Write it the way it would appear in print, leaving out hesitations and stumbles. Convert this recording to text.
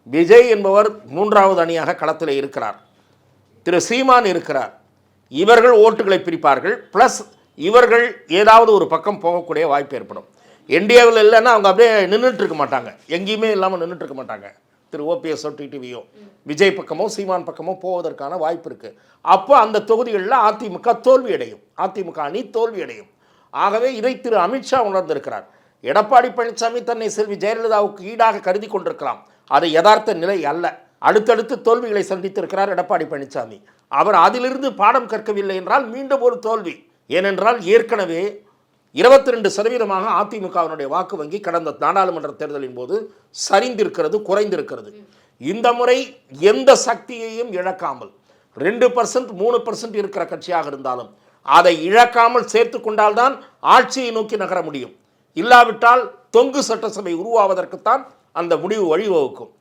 விஜய் என்பவர் மூன்றாவது அணியாக களத்தில் இருக்கிறார், திரு சீமான் இருக்கிறார். இவர்கள் ஓட்டுகளை பிரிப்பார்கள். ப்ளஸ் இவர்கள் ஏதாவது ஒரு பக்கம் போகக்கூடிய வாய்ப்பு ஏற்படும். என்டிஏவில் இல்லைன்னா அவங்க அப்படியே நின்றுட்டு இருக்க மாட்டாங்க, எங்கேயுமே இல்லாமல் நின்றுட்டு இருக்க மாட்டாங்க. திரு ஓபிஎஸ்ஓ டிடிவியோ விஜய் பக்கமோ சீமான் பக்கமோ போவதற்கான வாய்ப்பு இருக்குது. அப்போ அந்த தொகுதிகளில் அதிமுக தோல்வி அடையும், அதிமுக அணி தோல்வி அடையும். ஆகவே இதை திரு அமித்ஷா உணர்ந்திருக்கிறார். எடப்பாடி பழனிசாமி தன்னை செல்வி ஜெயலலிதாவுக்கு ஈடாக கருதி கொண்டிருக்கலாம், அது யதார்த்த நிலை அல்ல. அடுத்தடுத்து தோல்விகளை சந்தித்திருக்கிறார் எடப்பாடி பழனிசாமி. அவர் அதிலிருந்து பாடம் கற்கவில்லை என்றால் மீண்டும் ஒரு தோல்வி. ஏனென்றால் ஏற்கனவே 22% அதிமுகவினுடைய வாக்கு வங்கி கடந்த நாடாளுமன்ற தேர்தலின் போது சரிந்திருக்கிறது, குறைந்திருக்கிறது. இந்த முறை எந்த சக்தியையும் இழக்காமல் 2% 3% இருக்கிற கட்சியாக இருந்தாலும் அதை இழக்காமல் சேர்த்து கொண்டால்தான் ஆட்சியை நோக்கி நகர முடியும். இல்லாவிட்டால் தொங்கு சட்டசபை உருவாவதற்குத்தான் அந்த முடிவு வழிவகுக்கும்.